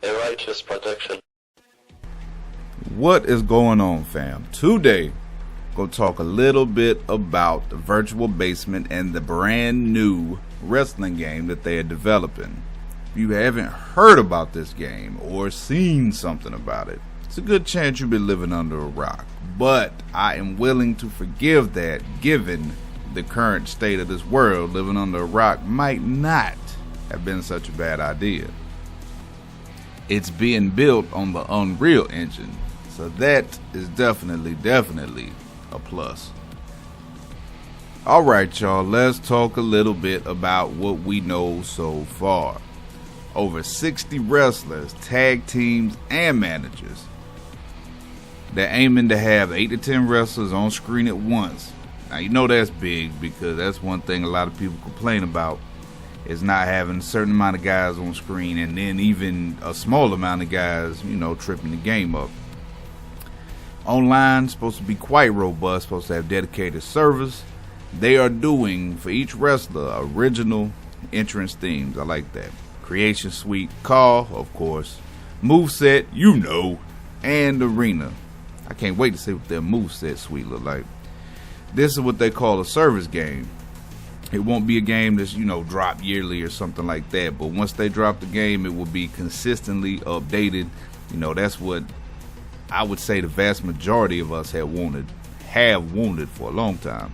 a righteous protection. What is going on, fam? Today, gonna talk a little bit about the Virtual Basement and the brand new wrestling game that they are developing. If you haven't heard about this game or seen something about it, it's a good chance you've been living under a rock. But I am willing to forgive that, given the current state of this world. Living under a rock might not have been such a bad idea. It's being built on the Unreal Engine, so that is definitely a plus. Alright, y'all, let's talk a little bit about what we know so far. Over 60 wrestlers, tag teams, and managers. They're aiming to have 8 to 10 wrestlers on screen at once. Now, you know that's big, because that's one thing a lot of people complain about, is not having a certain amount of guys on screen, and then even a small amount of guys, tripping the game up. Online, supposed to be quite robust, supposed to have dedicated servers. They are doing, for each wrestler, original entrance themes. I like that. Creation Suite, Call, of course, Moveset, and Arena. I can't wait to see what their Moveset suite look like. This is what they call a service game. It won't be a game that's, drop yearly or something like that. But once they drop the game, it will be consistently updated. That's what I would say the vast majority of us have wanted for a long time.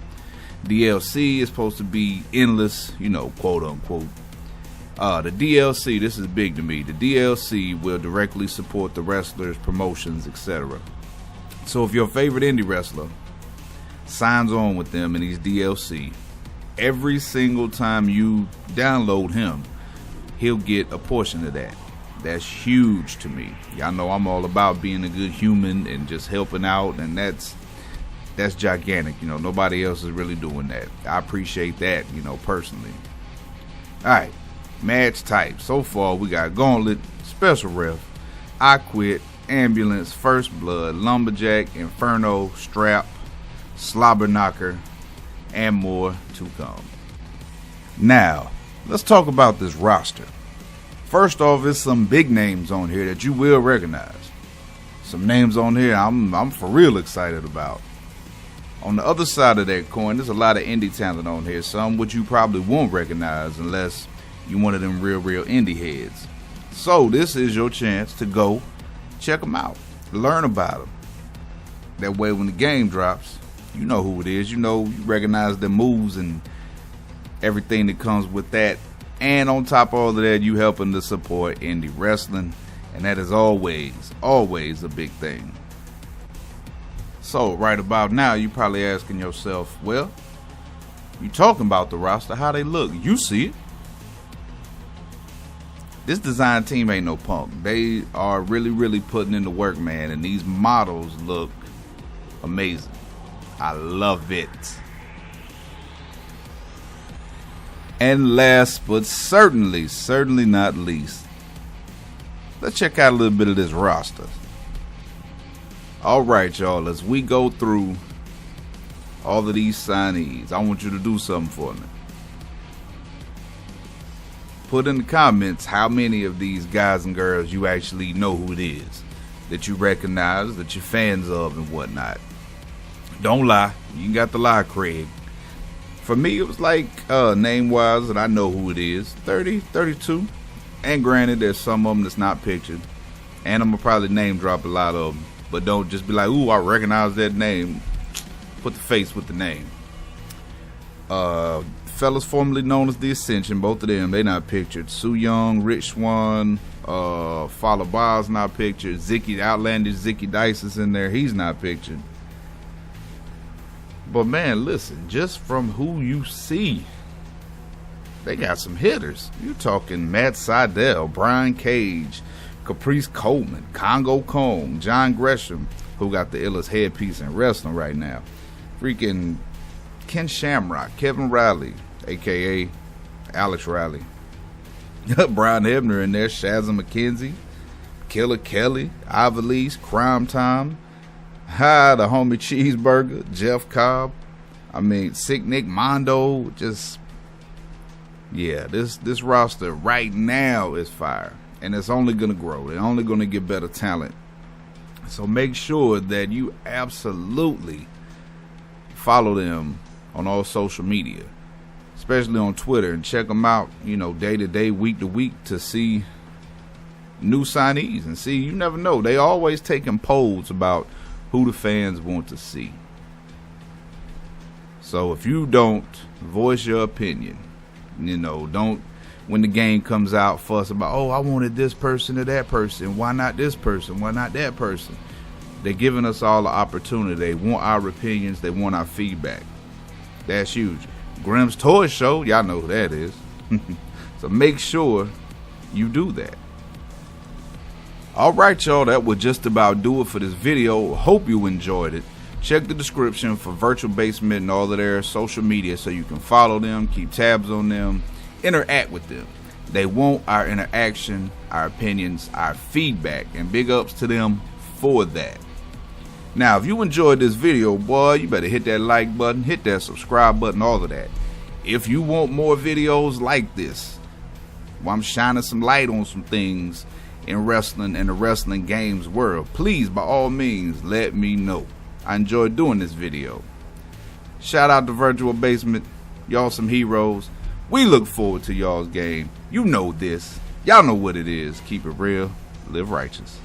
DLC is supposed to be endless, quote unquote. The DLC, this is big to me. The DLC will directly support the wrestlers, promotions, etc. So if your favorite indie wrestler signs on with them in these DLC, every single time you download him, he'll get a portion of that. That's huge to me. Y'all know I'm all about being a good human and just helping out, and that's gigantic. Nobody else is really doing that. I appreciate that, personally. Alright, match type. So far we got Gauntlet, Special Ref, I Quit, Ambulance, First Blood, Lumberjack, Inferno, Strap, Slobber Knocker, and more to come. Now, let's talk about this roster. First off, there's some big names on here that you will recognize. Some names on here I'm for real excited about. On the other side of that coin, there's a lot of indie talent on here. Some which you probably won't recognize unless you're one of them real indie heads. So this is your chance to go check them out. Learn about them. That way when the game drops, you know who it is. You recognize the moves and everything that comes with that. And on top of all of that, you helping to support indie wrestling. And that is always a big thing. So right about now, you're probably asking yourself, well, you talking about the roster, how they look. You see it. This design team ain't no punk. They are really putting in the work, man. And these models look amazing. I love it. And last but certainly not least, let's check out a little bit of this roster. Alright, y'all, as we go through all of these signees, I want you to do something for me. Put in the comments how many of these guys and girls you actually know who it is, that you recognize, that you're fans of and whatnot. Don't lie. You got to lie, Craig. For me, it was like name-wise, and I know who it is. 30, 32. And granted, there's some of them that's not pictured. And I'm going to probably name drop a lot of them. But don't just be like, ooh, I recognize that name. Put the face with the name. Fellas formerly known as The Ascension, both of them, they not pictured. Su Young, Rich Swann, Fallah Bahh's not pictured. Outlandish Zicky Dice is in there. He's not pictured. But man, listen, just from who you see, they got some hitters. You're talking Matt Sydal, Brian Cage, Caprice Coleman, Congo Kong, John Gresham, who got the illest headpiece in wrestling right now. Freaking Ken Shamrock, Kevin Riley, a.k.a. Alex Riley. Brian Hebner in there, Shazza McKenzie, Killer Kelly, Ivalise, Crime Time, the homie Cheeseburger, Jeff Cobb. Sick Nick Mondo. Just, yeah, this roster right now is fire. and it's only going to grow. They're only going to get better talent. So make sure that you absolutely follow them on all social media, especially on Twitter, and check them out, day to day, week to week, to see new signees. And see, you never know. They always taking polls about who the fans want to see. So if you don't voice your opinion, don't, when the game comes out, fuss about, oh, I wanted this person or that person. Why not this person? Why not that person? They're giving us all the opportunity. They want our opinions. They want our feedback. That's huge. Grimm's Toy Show, y'all know who that is. So make sure you do that. All right, y'all, that would just about do it for this video. Hope you enjoyed it. Check the description for Virtual Basement and all of their social media so you can follow them, keep tabs on them, interact with them. They want our interaction, our opinions, our feedback, and big ups to them for that. Now, if you enjoyed this video, boy, you better hit that like button, hit that subscribe button, all of that. If you want more videos like this, I'm shining some light on some things in wrestling and the wrestling games world, please, by all means, let me know. I enjoyed doing this video. Shout out to Virtual Basement. Y'all some heroes. We look forward to y'all's game. You know this. Y'all know what it is. Keep it real. Live righteous.